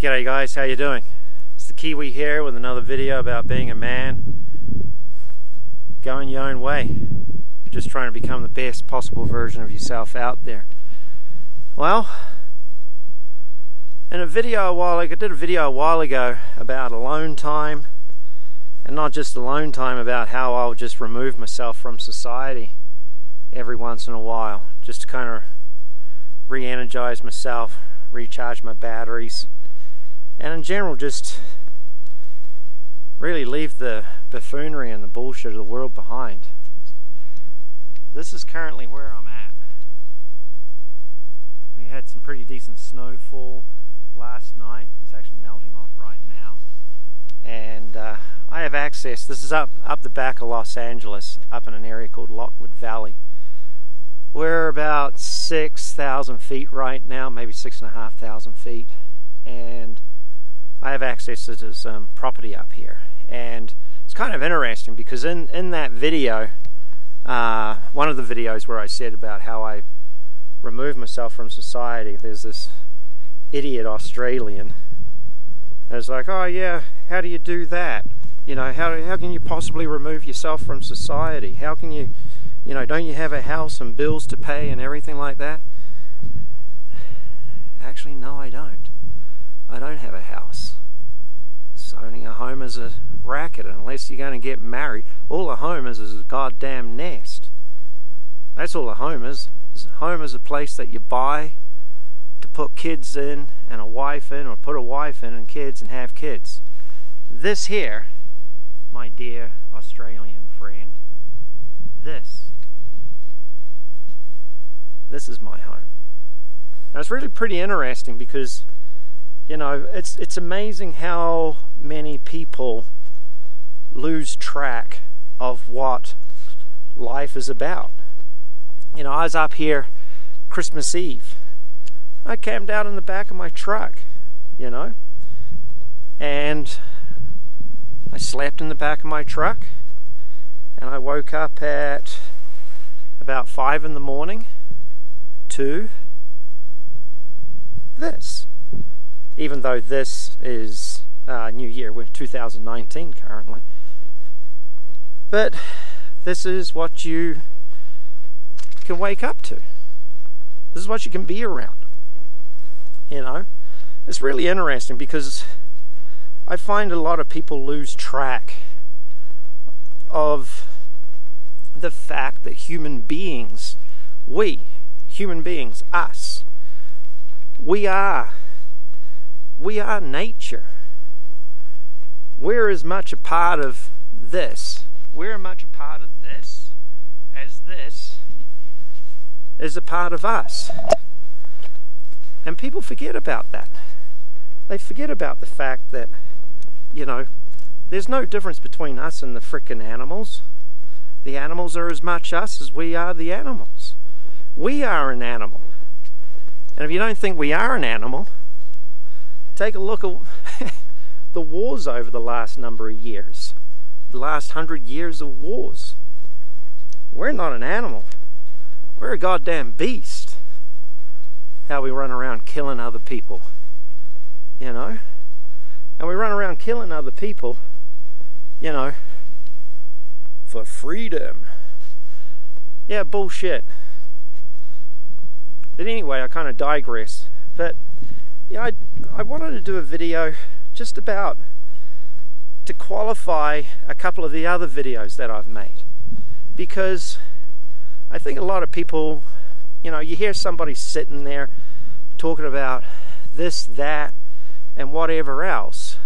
G'day guys, how you doing? It's the Kiwi here with another video about being a man, going your own way. You're just trying to become the best possible version of yourself out there. Well, in a video I did a video a while ago about alone time, and not just alone time, about how I'll just remove myself from society every once in a while, just to kind of re-energize myself, recharge my batteries, and in general just really leave the buffoonery and the bullshit of the world behind. This is currently where I'm at. We had some pretty decent snowfall last night. It's actually melting off right now, and I have access. This is up the back of Los Angeles, up in an area called Lockwood Valley. We're about 6,000 feet right now, maybe 6,500 feet, and I have access to some property up here. And it's kind of interesting because in that video, one of the videos where I said about how I remove myself from society, there's this idiot Australian that's like, oh yeah, how do you do that? You know, how can you possibly remove yourself from society? How can you, don't you have a house and bills to pay and everything like that? Actually, no, I don't. I don't have a house. Owning a home is a racket unless you're going to get married. All a home is a goddamn nest. That's all a home is. A home is a place that you buy to put kids in and a wife in, or put a wife in and kids and have kids. This here, my dear Australian friend, this is my home. Now it's really pretty interesting because, it's amazing how many people lose track of what life is about. I was up here Christmas Eve. I camped out in the back of my truck, and I slept in the back of my truck, and I woke up at about 5 in the morning to this. Even though this is New Year, we're 2019 currently. But this is what you can wake up to. This is what you can be around. It's really interesting because I find a lot of people lose track of the fact that human beings, us, we are nature. We're as much a part of this. We're as much a part of this is a part of us. And people forget about that. They forget about the fact that, there's no difference between us and the frickin' animals. The animals are as much us as we are the animals. We are an animal. And if you don't think we are an animal, take a look at the wars over the last number of years. The last 100 years of wars. We're not an animal. We're a goddamn beast. How we run around killing other people. And we run around killing other people, for freedom. Yeah, bullshit. But anyway, I kind of digress. But I wanted to do a video just about to qualify a couple of the other videos that I've made, because I think a lot of people, you hear somebody sitting there talking about this, that, and whatever else,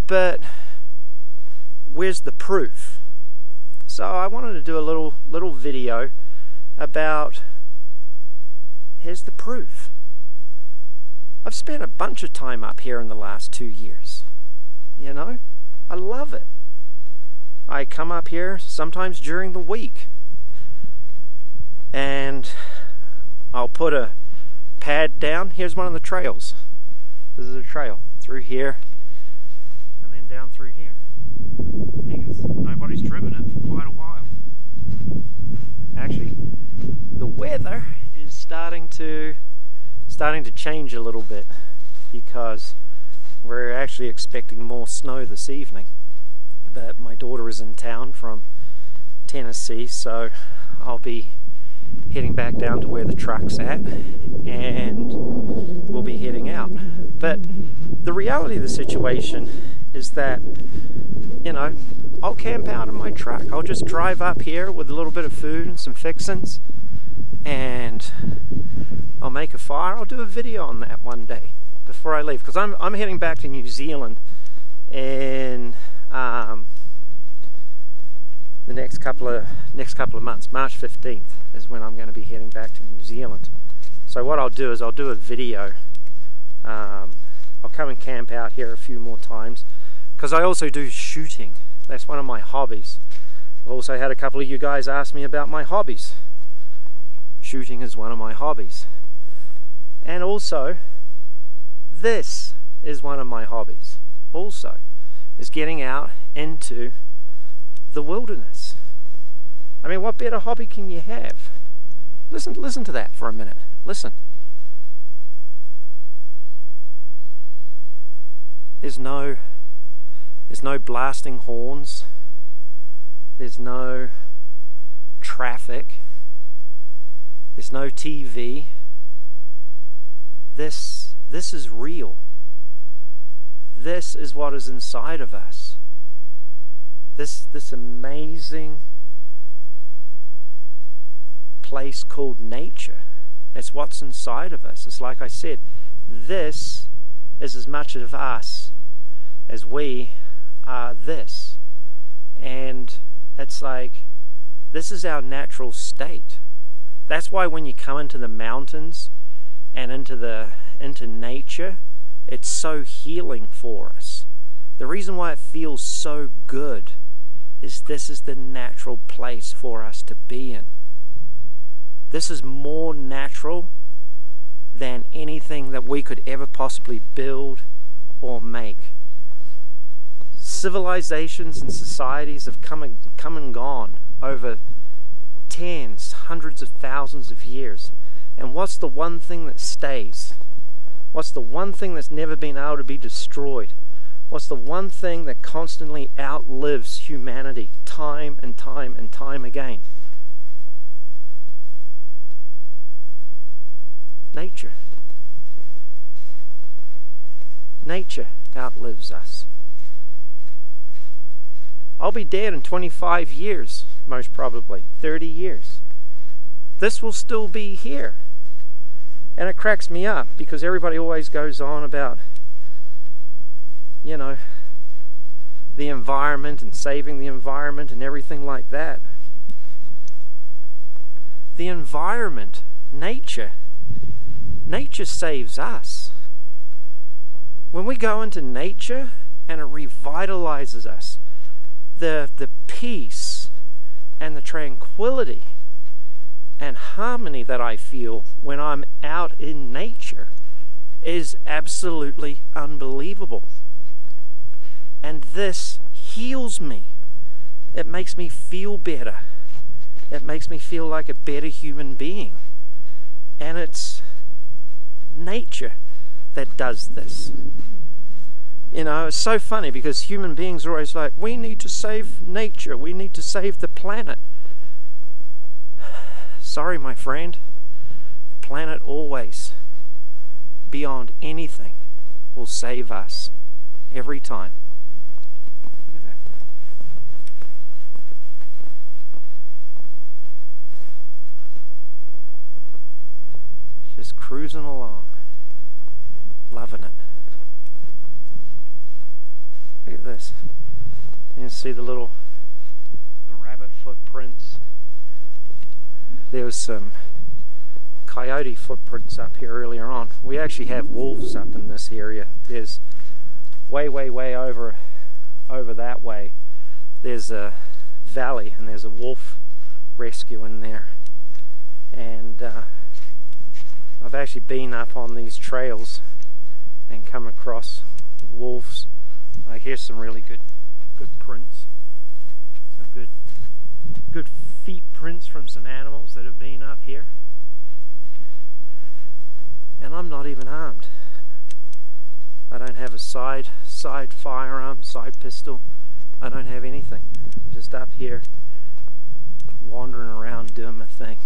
but where's the proof? So I wanted to do a little video about, here's the proof. I've spent a bunch of time up here in the last 2 years. I love it. I come up here sometimes during the week, and I'll put a pad down. Here's one of the trails. This is a trail through here and then down through here. Nobody's driven it for quite a while. Actually, the weather is starting to change a little bit, because We're actually expecting more snow this evening, but my daughter is in town from Tennessee, so I'll be heading back down to where the truck's at and we'll be heading out. But the reality of the situation is that, you know, I'll camp out in my truck. I'll just drive up here with a little bit of food and some fixins, and I'll make a fire. I'll do a video on that one day before I leave, because I'm heading back to New Zealand in the next couple of months. March 15th is when I'm going to be heading back to New Zealand. So what I'll do is I'll do a video. I'll come and camp out here a few more times, because I also do shooting. That's one of my hobbies. I've also had a couple of you guys ask me about my hobbies. Shooting is one of my hobbies. And also, this is one of my hobbies also, is getting out into the wilderness. I mean, what better hobby can you have? Listen to that for a minute. Listen. There's no blasting horns. There's no traffic. There's no TV. This is real. This is what is inside of us. This amazing place called nature. It's what's inside of us. It's like I said, this is as much of us as we are this. And it's like, this is our natural state. That's why when you come into the mountains and into nature, it's so healing for us. The reason why it feels so good is this is the natural place for us to be in. This is more natural than anything that we could ever possibly build or make. Civilizations and societies have come and gone over tens, hundreds of thousands of years. And what's the one thing that stays? What's the one thing that's never been able to be destroyed? What's the one thing that constantly outlives humanity time and time and time again? Nature. Nature outlives us. I'll be dead in 25 years, most probably, 30 years. This will still be here. And it cracks me up, because everybody always goes on about, you know, the environment and saving the environment and everything like that. The environment, nature saves us. When we go into nature and it revitalizes us, the peace and the tranquility and harmony that I feel when I'm out in nature is absolutely unbelievable. And this heals me. It makes me feel better. It makes me feel like a better human being. And it's nature that does this. You know, it's so funny, because human beings are always like, we need to save nature, we need to save the planet. Sorry, my friend, the planet always, beyond anything, will save us every time. Look at that. Just cruising along, loving it. Look at this. You can see the rabbit footprints. There was some coyote footprints up here earlier on. We actually have wolves up in this area. There's way over that way. There's a valley and there's a wolf rescue in there. And I've actually been up on these trails and come across wolves. Like, here's some really good prints. Some good feet prints from some animals that have been up here. And I'm not even armed. I don't have a side firearm, side pistol. I don't have anything. I'm just up here wandering around doing my thing.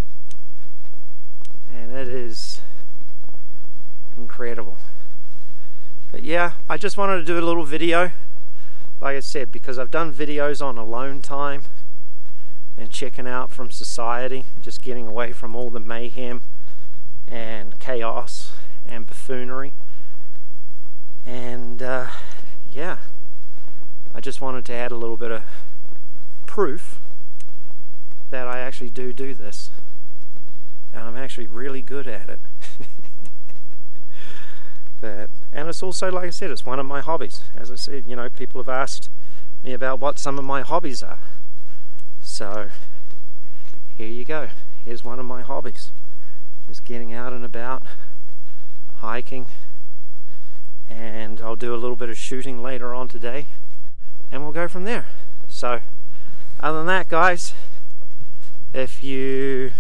And it is incredible. But yeah, I just wanted to do a little video, like I said, because I've done videos on alone time and checking out from society, just getting away from all the mayhem and chaos and buffoonery. And yeah, I just wanted to add a little bit of proof that I actually do this, and I'm actually really good at it. And it's also, like I said, it's one of my hobbies. As I said, you know, people have asked me about what some of my hobbies are. So here you go. Here's one of my hobbies. Just getting out and about, hiking, and I'll do a little bit of shooting later on today, and we'll go from there. So other than that, guys, if you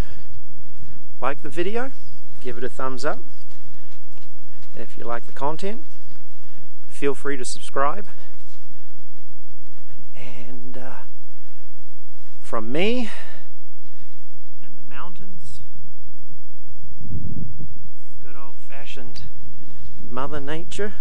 like the video, give it a thumbs up. If you like the content, feel free to subscribe. And from me and the mountains, good old-fashioned Mother Nature,